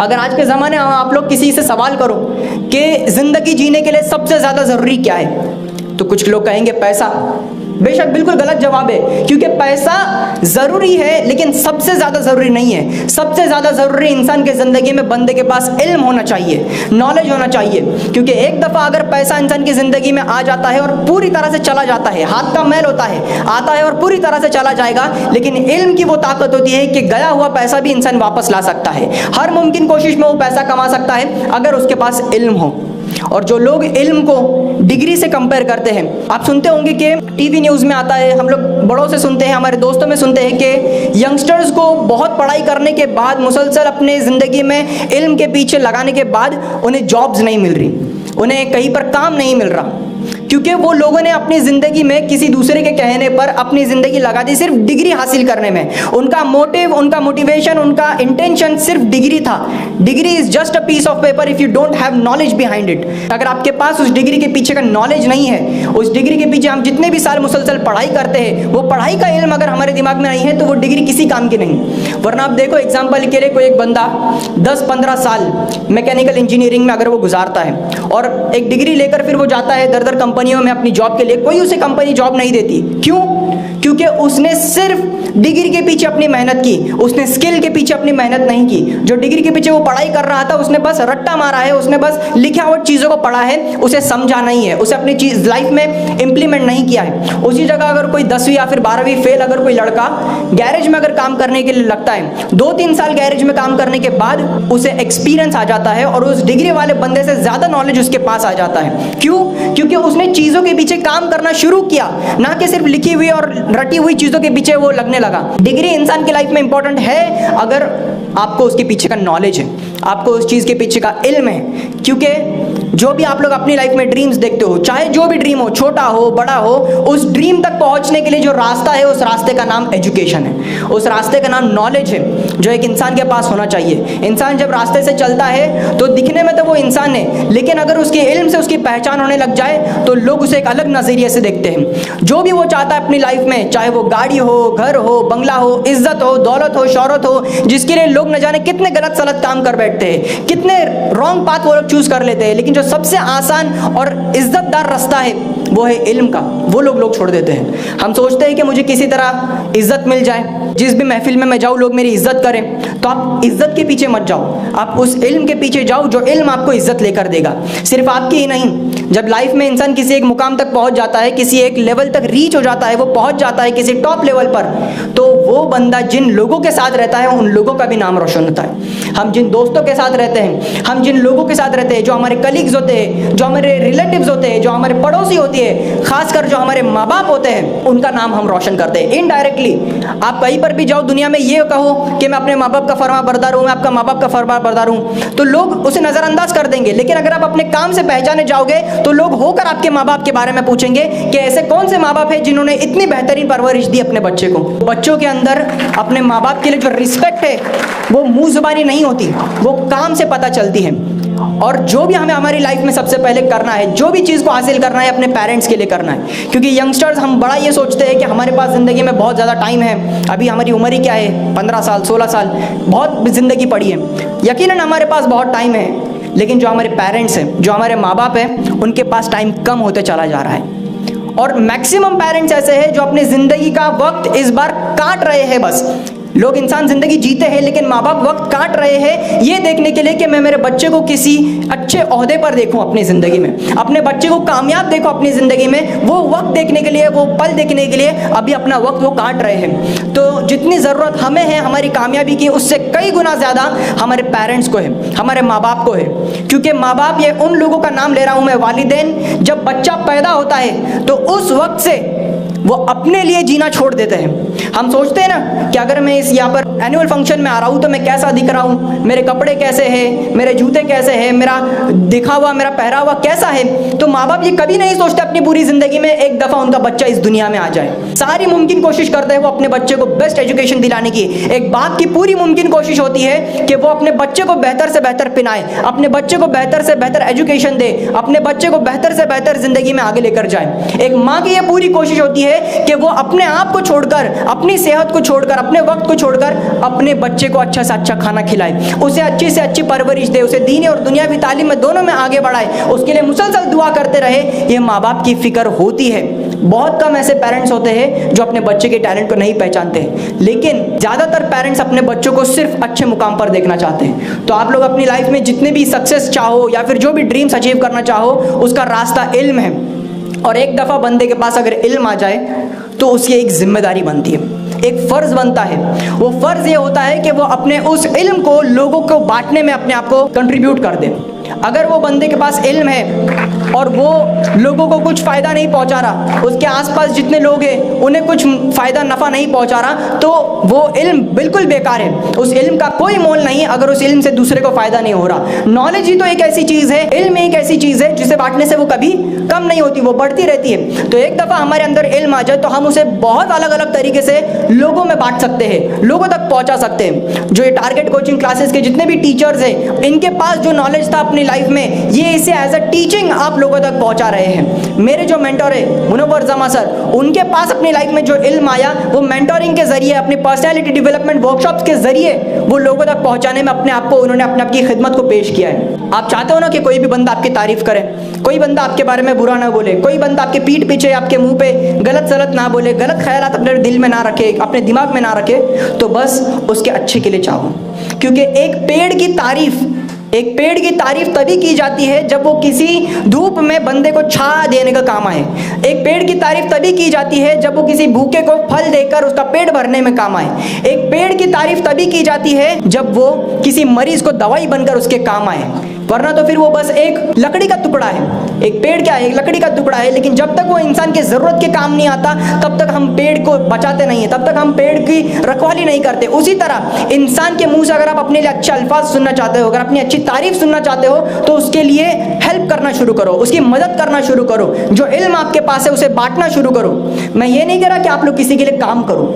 अगर आज के ज़माने में आप लोग किसी से सवाल करो कि ज़िंदगी जीने के लिए सबसे ज़्यादा ज़रूरी क्या है, तो कुछ लोग कहेंगे पैसा। बेशक बिल्कुल गलत जवाब है, क्योंकि पैसा ज़रूरी है लेकिन सबसे ज़्यादा ज़रूरी नहीं है। सबसे ज़्यादा ज़रूरी इंसान के ज़िंदगी में बंदे के पास इल्म होना चाहिए, नॉलेज होना चाहिए। क्योंकि एक दफ़ा अगर पैसा इंसान की ज़िंदगी में आ जाता है और पूरी तरह से चला जाता है, हाथ का मैल होता है, आता है और पूरी तरह से चला जाएगा, लेकिन इल्म की वो ताकत होती है कि गया हुआ पैसा भी इंसान वापस ला सकता है। हर मुमकिन कोशिश में वो पैसा कमा सकता है अगर उसके पास इल्म हो। और जो लोग इल्म को डिग्री से कंपेयर करते हैं, आप सुनते होंगे कि टीवी न्यूज़ में आता है, हम लोग बड़ों से सुनते हैं, हमारे दोस्तों में सुनते हैं कि यंगस्टर्स को बहुत पढ़ाई करने के बाद, मुसलसल अपने ज़िंदगी में इल्म के पीछे लगाने के बाद उन्हें जॉब्स नहीं मिल रही, उन्हें कहीं पर काम नहीं मिल रहा, क्योंकि वो लोगों ने अपनी ज़िंदगी में किसी दूसरे के कहने पर अपनी ज़िंदगी लगा दी सिर्फ डिग्री हासिल करने में। उनका मोटिव, उनका मोटिवेशन, उनका इंटेंशन सिर्फ डिग्री था। Degree is just a piece of paper if you don't have knowledge behind it. अगर आपके पास उस डिग्री के पीछे का नॉलेज नहीं है, उस डिग्री के पीछे हम जितने भी साल मुसलसल पढ़ाई करते हैं, वो पढ़ाई का इल्म अगर हमारे दिमाग में नहीं है तो वो डिग्री किसी काम की नहीं। वरना आप देखो, एग्जाम्पल के लिए कोई एक बंदा 10-15 साल मैकेनिकल इंजीनियरिंग में अगर वो गुजारता है और एक डिग्री लेकर फिर वो जाता है दर दर कंपनियों में अपनी जॉब के लिए, कोई उसे कंपनी जॉब नहीं देती। क्यों? क्योंकि उसने सिर्फ डिग्री के पीछे अपनी मेहनत की, उसने स्किल के पीछे अपनी मेहनत नहीं की। जो डिग्री के पीछे वो पढ़ाई कर रहा था, उसने बस रट्टा मारा है, उसने बस लिखावट चीज़ों को पढ़ा है, उसे समझा नहीं है, उसे अपनी चीज़ लाइफ में इंप्लीमेंट नहीं किया है। उसी जगह अगर कोई 10वीं या फिर 12वीं फेल अगर कोई लड़का गैरेज में अगर काम करने के लिए लगता है, 2-3 साल गैरेज में काम करने के बाद उसे एक्सपीरियंस आ जाता है और उस डिग्री वाले बंदे से ज़्यादा नॉलेज उसके पास आ जाता है। क्यों? क्योंकि उसने चीज़ों के पीछे काम करना शुरू किया, ना कि सिर्फ लिखी हुई और रटी हुई चीज़ों के पीछे वो लगने लगा। डिग्री इंसान की लाइफ में इंपॉर्टेंट है अगर आपको उसके पीछे का नॉलेज है, आपको उस चीज़ के पीछे का इल्म है। क्योंकि जो भी आप लोग अपनी लाइफ में ड्रीम्स देखते हो, चाहे जो भी ड्रीम हो, छोटा हो बड़ा हो, उस ड्रीम तक पहुंचने के लिए जो रास्ता है, उस रास्ते का नाम एजुकेशन है, उस रास्ते का नाम नॉलेज है, जो एक इंसान के पास होना चाहिए। इंसान जब रास्ते से चलता है तो दिखने में तो वो इंसान है, लेकिन अगर उसके इल्म से उसकी पहचान होने लग जाए तो लोग उसे एक अलग नज़रिए से देखते हैं। जो भी वो चाहता है अपनी लाइफ में, चाहे वो गाड़ी हो, घर हो, बंगला हो, इज्जत हो, दौलत हो, शोहरत हो, जिसके लिए लोग न जाने कितने गलत सलत काम कर बैठते हैं, कितने रॉन्ग पाथ वो लोग चूज कर लेते हैं, लेकिन जो सबसे आसान और इज्जतदार रास्ता है वो है इल्म का, वो लोग छोड़ देते हैं। हम सोचते हैं कि मुझे किसी तरह इज्जत मिल जाए, जिस भी महफिल में मैं जाऊँ लोग मेरी इज्जत करें। तो आप इज्जत के पीछे मत जाओ, आप उस इल्म के पीछे जाओ जो इल्म आपको इज्जत लेकर देगा। सिर्फ आपकी ही नहीं, जब लाइफ में इंसान किसी एक मुकाम तक पहुंच जाता है, किसी एक लेवल तक रीच हो जाता है, वो पहुंच जाता है किसी टॉप लेवल पर, तो वो बंदा जिन लोगों के साथ रहता है उन लोगों का भी नाम रोशन होता है। हम जिन दोस्तों के साथ रहते हैं, हम जिन लोगों के साथ रहते हैं, जो हमारे कलीग्स होते हैं, जो हमारे रिलेटिव्स होते हैं, जो हमारे पड़ोसी होती है, खासकर जो हमारे माँ बाप होते हैं, उनका नाम हम रोशन करते हैं इनडायरेक्टली। आप कहीं पर भी जाओ दुनिया में, ये कहो कि मैं अपने माँ बाप का फरमा बरदार हूँ, मैं आपका माँ बाप का फरमा बरदार हूँ, तो लोग उसे नज़रअंदाज कर देंगे। लेकिन अगर आप अपने काम से पहचाने जाओगे तो लोग होकर आपके माँ बाप के बारे में पूछेंगे कि ऐसे कौन से माँ बाप है जिन्होंने इतनी बेहतरीन परवरिश दी अपने बच्चे को। बच्चों के अंदर अपने माँ बाप के लिए जो रिस्पेक्ट है वो मुंह जुबानी नहीं होती, वो काम से पता चलती है। और जो भी हमें हमारी लाइफ में सबसे पहले करना है, जो भी चीज़ को हासिल करना है, अपने पेरेंट्स के लिए करना है। क्योंकि यंगस्टर्स हम बड़ा ये सोचते हैं कि हमारे पास ज़िंदगी में बहुत ज़्यादा टाइम है, अभी हमारी उम्र ही क्या है, 15 साल 16 साल, बहुत ज़िंदगी पड़ी है। यकीनन हमारे पास बहुत टाइम है, लेकिन जो हमारे पेरेंट्स हैं, जो हमारे माँ बाप हैं, उनके पास टाइम कम होते चला जा रहा है। और मैक्सिमम पेरेंट्स ऐसे हैं जो अपनी ज़िंदगी का वक्त इस बार काट रहे हैं। बस लोग, इंसान ज़िंदगी जीते हैं, लेकिन माँ बाप वक्त काट रहे हैं ये देखने के लिए कि मैं मेरे बच्चे को किसी अच्छे ओहदे पर देखूं अपनी ज़िंदगी में, अपने बच्चे को कामयाब देखूं अपनी ज़िंदगी में। वो वक्त देखने के लिए, वो पल देखने के लिए अभी अपना वक्त वो काट रहे हैं। तो जितनी ज़रूरत हमें है हमारी कामयाबी की, उससे कई गुना ज़्यादा हमारे पेरेंट्स को है, हमारे माँ बाप को है। क्योंकि माँ बाप, ये उन लोगों का नाम ले रहा हूँ मैं, वालिदैन, जब बच्चा पैदा होता है तो उस वक्त से वो अपने लिए जीना छोड़ देते हैं। हम सोचते हैं ना कि अगर मैं इस यहाँ पर एनुअल फंक्शन में आ रहा हूँ तो मैं कैसा दिख रहा हूँ, मेरे कपड़े कैसे हैं, मेरे जूते कैसे हैं, मेरा दिखावा, मेरा पहरावा कैसा है। तो माँ बाप ये कभी नहीं सोचते अपनी पूरी ज़िंदगी में एक दफ़ा उनका बच्चा इस दुनिया में आ जाए। सारी मुमकिन कोशिश करते हैं वो अपने बच्चे को बेस्ट एजुकेशन दिलाने की। एक बाप की पूरी मुमकिन कोशिश होती है कि वो अपने बच्चे को बेहतर से बेहतर पिलाए, अपने बच्चे को बेहतर से बेहतर एजुकेशन दे, अपने बच्चे को बेहतर से बेहतर ज़िंदगी में आगे लेकर जाए। एक माँ की ये पूरी कोशिश होती है हैं कि वो अपने आप को छोड़कर, अपनी सेहत को छोड़कर, अपने वक्त को छोड़कर अपने बच्चे को अच्छा से अच्छा खाना खिलाए, उसे अच्छी से अच्छी परवरिश दे, उसे दीनी और दुनियावी तालीम में दोनों में आगे बढ़ाए, उसके लिए मुसलसल दुआ करते रहे। ये माँ बाप की फिक्र होती है। बहुत कम ऐसे पेरेंट्स होते हैं जो अपने बच्चे के टैलेंट को नहीं पहचानते, लेकिन ज़्यादातर पेरेंट्स अपने बच्चों को सिर्फ अच्छे मुकाम पर देखना चाहते हैं। तो आप लोग अपनी लाइफ में जितने भी सक्सेस चाहो या फिर जो भी ड्रीम्स अचीव करना चाहो, उसका रास्ता इल्म है। और एक दफ़ा बंदे के पास अगर इल्म आ जाए तो उसकी एक जिम्मेदारी बनती है, एक फ़र्ज़ बनता है। वो फ़र्ज़ ये होता है कि वो अपने उस इल्म को लोगों को बांटने में अपने आप को कंट्रीब्यूट कर दे। अगर वो बंदे के पास इल्म है और वो लोगों को कुछ फ़ायदा नहीं पहुंचा रहा, उसके आसपास जितने लोग हैं उन्हें कुछ फ़ायदा नफ़ा नहीं पहुंचा रहा, तो वो इल्म बिल्कुल बेकार है। उस इल्म का कोई मोल नहीं अगर उस इल्म से दूसरे को फ़ायदा नहीं हो रहा। नॉलेज ही तो एक ऐसी चीज़ है, इल्म एक ऐसी चीज़ है जिसे बांटने से वो कभी कम नहीं होती, वो बढ़ती रहती है। तो एक दफ़ा हमारे अंदर इल्म आ जाए तो हम उसे बहुत अलग अलग तरीके से लोगों में बांट सकते हैं, लोगों तक पहुँचा सकते हैं। जो ये टारगेट कोचिंग क्लासेस के जितने भी टीचर्स हैं, इनके पास जो नॉलेज था अपनी लाइफ में, ये इसे एज अ टीचिंग आप लोगों तक पहुंचा रहे हैं। मेरे जो मेंटर है मुनव्वर जमा सर, उनके पास अपनी लाइफ में जो इल्म आया वो मेंटोरिंग के जरिए, अपनी पर्सनालिटी डेवलपमेंट वर्कशॉप्स के जरिए वो लोगों तक पहुंचाने में अपने आप को उन्होंने अपने आप की खिदमत को पेश किया है। आप चाहते हो ना कि कोई भी बंदा आपकी तारीफ करे, कोई बंदा आपके बारे में बुरा ना बोले, कोई बंदा आपके पीठ पीछे आपके मुंह पे गलत सलत ना बोले, गलत ख्यालात अपने दिल में ना रखे, अपने दिमाग में ना रखे, तो बस उसके अच्छे के लिए चाहो। क्योंकि एक पेड़ की तारीफ तभी की जाती है जब वो किसी धूप में बंदे को छा देने का काम आए। एक पेड़ की तारीफ तभी की जाती है जब वो किसी भूखे को फल देकर उसका पेट भरने में काम आए। एक पेड़ की तारीफ तभी की जाती है जब वो किसी मरीज को दवाई बनकर उसके काम आए, वरना तो फिर वो बस एक लकड़ी का टुकड़ा है। एक पेड़ क्या है? एक लकड़ी का टुकड़ा है। लेकिन जब तक वो इंसान की जरूरत के काम नहीं आता तब तक हम पेड़ को बचाते नहीं है, तब तक हम पेड़ की रखवाली नहीं करते। उसी तरह इंसान के मुंह से अगर आप अपने लिए अच्छे अल्फाज सुनना चाहते हो, अगर अपनी अच्छी तारीफ सुनना चाहते हो, तो उसके लिए हेल्प करना शुरू करो, उसकी मदद करना शुरू करो, जो इल्म आपके पास है उसे बांटना शुरू करो। मैं ये नहीं कह रहा कि आप लोग किसी के लिए काम करो।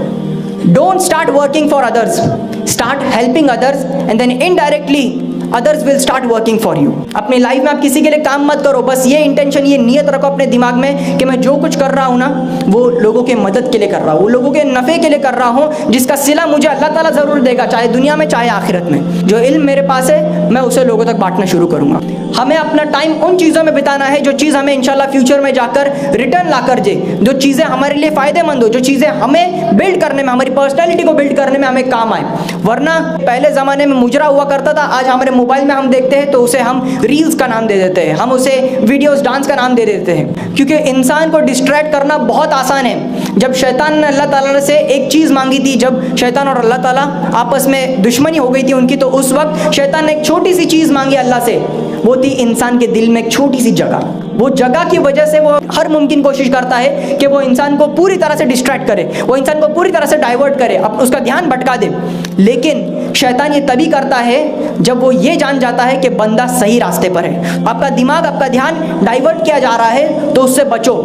Don't start working for others, start helping others and then indirectly others will start working for you. अपनी लाइफ में आप किसी के लिए काम मत करो, बस ये इंटेंशन, ये नियत रखो अपने दिमाग में कि मैं जो कुछ कर रहा हूँ ना वो लोगों के मदद के लिए कर रहा हूँ, वो लोगों के नफ़े के लिए कर रहा हूँ, जिसका सिला मुझे अल्लाह ताला ज़रूर देगा, चाहे दुनिया में चाहे आखिरत में। जो इल्म मेरे पास है मैं उसे लोगों तक बांटना शुरू करूँगा। हमें अपना टाइम उन चीज़ों में बिताना है जो चीज़ हमें इंशाल्लाह फ्यूचर में जाकर रिटर्न ला कर दे, जो चीज़ें हमारे लिए फ़ायदेमंद हो, जो चीज़ें हमें बिल्ड करने में, हमारी पर्सनैलिटी को बिल्ड करने में हमें काम आए। वरना पहले ज़माने में मुजरा हुआ करता था, आज हमारे मोबाइल में हम देखते हैं तो उसे हम रील्स का नाम दे देते हैं, हम उसे वीडियोस डांस का नाम दे देते हैं। क्योंकि इंसान को डिस्ट्रैक्ट करना बहुत आसान है। जब शैतान ने अल्लाह ताला से एक चीज़ मांगी थी, जब शैतान और अल्लाह ताला आपस में दुश्मनी हो गई थी उनकी, तो उस वक्त शैतान ने एक छोटी सी चीज़ मांगी अल्लाह से, वो थी इंसान के दिल में एक छोटी सी जगह। वो जगह की वजह से वो हर मुमकिन कोशिश करता है कि वो इंसान को पूरी तरह से डिस्ट्रैक्ट करे, वो इंसान को पूरी तरह से डाइवर्ट करे, अब उसका ध्यान भटका दे। लेकिन शैतान ये तभी करता है जब वो ये जान जाता है कि बंदा सही रास्ते पर है, आपका दिमाग, आपका ध्यान डाइवर्ट किया जा रहा है, तो उससे बचो।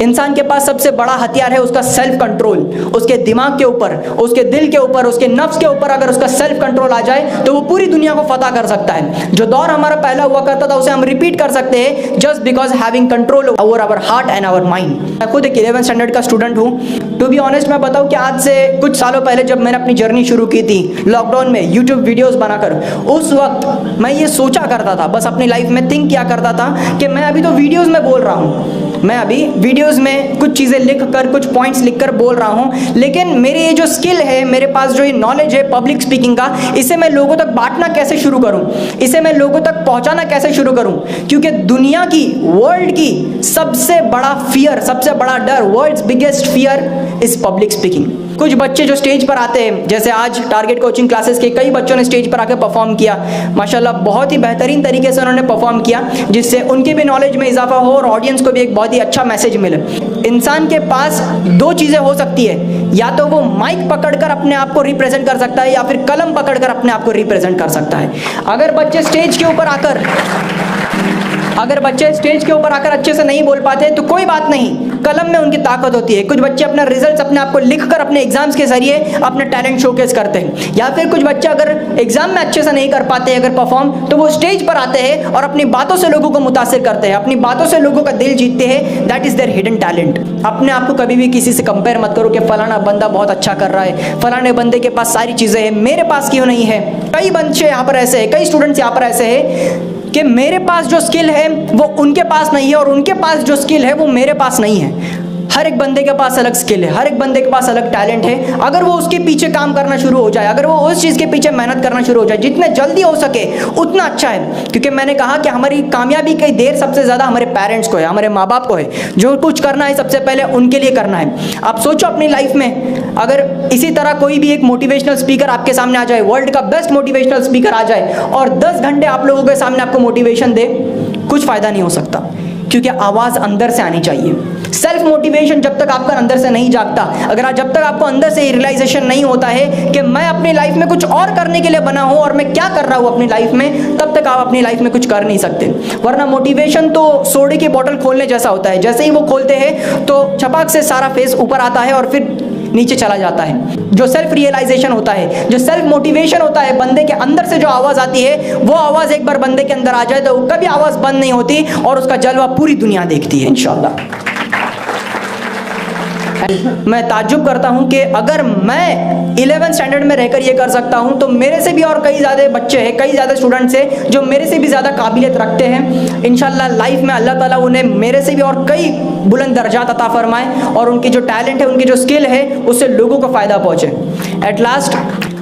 इंसान के पास सबसे बड़ा हथियार है उसका सेल्फ कंट्रोल। उसके दिमाग के ऊपर, उसके दिल के ऊपर, उसके नफ्स के ऊपर अगर उसका सेल्फ कंट्रोल आ जाए तो वो पूरी दुनिया को फतह कर सकता है। जो दौर हमारा पहला हुआ करता था उसे हम रिपीट कर सकते हैं, just because having control over our heart and our mind. मैं खुद एक 11th स्टैंडर्ड का स्टूडेंट हूँ। टू बी ऑनेस्ट मैं बताऊँ कि आज से कुछ सालों पहले जब मैंने अपनी जर्नी शुरू की थी लॉकडाउन में यूट्यूब वीडियोज़ बनाकर, उस वक्त मैं ये सोचा करता था, बस अपनी लाइफ में थिंक किया करता था कि मैं अभी तो वीडियोज़ में बोल रहा हूँ, मैं अभी वीडियोज़ में कुछ चीज़ें लिख कर, कुछ पॉइंट्स लिखकर बोल रहा हूँ, लेकिन मेरी ये जो स्किल है, मेरे पास जो ये नॉलेज है पब्लिक स्पीकिंग का, इसे मैं लोगों तक बांटना कैसे शुरू करूँ, इसे मैं लोगों तक पहुँचाना कैसे शुरू करूँ। क्योंकि दुनिया की, वर्ल्ड की सबसे बड़ा फियर, सबसे बड़ा डर, world's biggest fear is public speaking. कुछ बच्चे जो स्टेज पर आते हैं, जैसे आज टारगेट कोचिंग क्लासेस के कई बच्चों ने स्टेज पर आकर परफॉर्म किया, माशाल्लाह बहुत ही बेहतरीन तरीके से उन्होंने परफॉर्म किया, जिससे उनके भी नॉलेज में इजाफा हो और ऑडियंस को भी एक बहुत ही अच्छा मैसेज मिले। इंसान के पास दो चीज़ें हो सकती है, या तो वो माइक पकड़कर अपने आप को रिप्रेजेंट कर सकता है या फिर कलम पकड़कर अपने आप को रिप्रेजेंट कर सकता है। अगर बच्चे स्टेज के ऊपर आकर अच्छे से नहीं बोल पाते तो कोई बात नहीं, कलम में उनकी ताकत होती है। कुछ बच्चे अपना रिजल्ट अपने आप को लिखकर अपने एग्जाम्स के जरिए अपना टैलेंट शोकेस करते हैं। या फिर कुछ बच्चे अगर एग्जाम में अच्छे से नहीं कर पाते अगर परफॉर्म, तो वो स्टेज पर आते हैं और अपनी बातों से लोगों को मुतासिर करते हैं, अपनी बातों से लोगों का दिल जीतते हैं। That is their hidden talent. अपने आप को कभी भी किसी से कंपेयर मत करो कि फलाना बंदा बहुत अच्छा कर रहा है, फलाने बंदे के पास सारी चीजें हैं, मेरे पास क्यों नहीं है। कई बच्चे यहाँ पर ऐसे हैं, कई स्टूडेंट्स यहाँ पर ऐसे हैं कि मेरे पास जो स्किल है वो उनके पास नहीं है और उनके पास जो स्किल है वो मेरे पास नहीं है। हर एक बंदे के पास अलग स्किल है, हर एक बंदे के पास अलग टैलेंट है। अगर वो उसके पीछे काम करना शुरू हो जाए, अगर वो उस चीज़ के पीछे मेहनत करना शुरू हो जाए, जितने जल्दी हो सके उतना अच्छा है। क्योंकि मैंने कहा कि हमारी कामयाबी की देर सबसे ज़्यादा हमारे पेरेंट्स को है, हमारे माँ बाप को है। जो कुछ करना है सबसे पहले उनके लिए करना है। आप सोचो अपनी लाइफ में अगर इसी तरह कोई भी एक मोटिवेशनल स्पीकर आपके सामने आ जाए, वर्ल्ड का बेस्ट मोटिवेशनल स्पीकर आ जाए और 10 घंटे आप लोगों के सामने आपको मोटिवेशन दे, कुछ फ़ायदा नहीं हो सकता। क्योंकि आवाज़ अंदर से आनी चाहिए। सेल्फ मोटिवेशन जब तक आपका अंदर से नहीं जागता, अगर जब तक आपको अंदर से रियलाइजेशन नहीं होता है कि मैं अपनी लाइफ में कुछ और करने के लिए बना हूं और मैं क्या कर रहा हूं अपनी लाइफ में, तब तक आप अपनी लाइफ में कुछ कर नहीं सकते। वरना मोटिवेशन तो सोडे की बोतल खोलने जैसा होता है, जैसे ही वो खोलते हैं तो छपाक से सारा फेस ऊपर आता है और फिर नीचे चला जाता है। जो सेल्फ रियलाइजेशन होता है, जो सेल्फ मोटिवेशन होता है, बंदे के अंदर से जो आवाज़ आती है, वो आवाज़ एक बार बंदे के अंदर आ जाए तो कभी आवाज़ बंद नहीं होती और उसका जलवा पूरी दुनिया देखती है इंशाल्लाह। मैं ताज्जुब करता हूं कि अगर मैं 11th स्टैंडर्ड में रहकर ये कर सकता हूं तो मेरे से भी और कई ज़्यादा बच्चे हैं, कई ज़्यादा स्टूडेंट्स हैं जो मेरे से भी ज़्यादा काबिलियत रखते हैं। इंशाल्लाह लाइफ में अल्लाह ताला उन्हें मेरे से भी और कई बुलंद दर्जात अता फरमाए और उनकी जो टैलेंट है, उनकी जो स्किल है, उससे लोगों को फ़ायदा पहुँचे। At last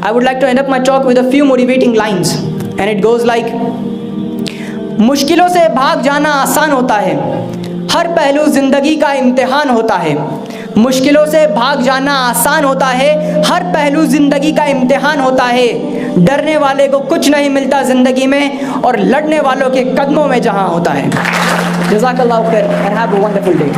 I would like to end up my talk with a few motivating lines and it goes like, मुश्किलों से भाग जाना आसान होता है, हर पहलू ज़िंदगी का इम्तिहान होता है। मुश्किलों से भाग जाना आसान होता है, हर पहलू जिंदगी का इम्तिहान होता है। डरने वाले को कुछ नहीं मिलता जिंदगी में और लड़ने वालों के कदमों में जहां होता है। जज़ाकल्लाहु खैर and have a wonderful day.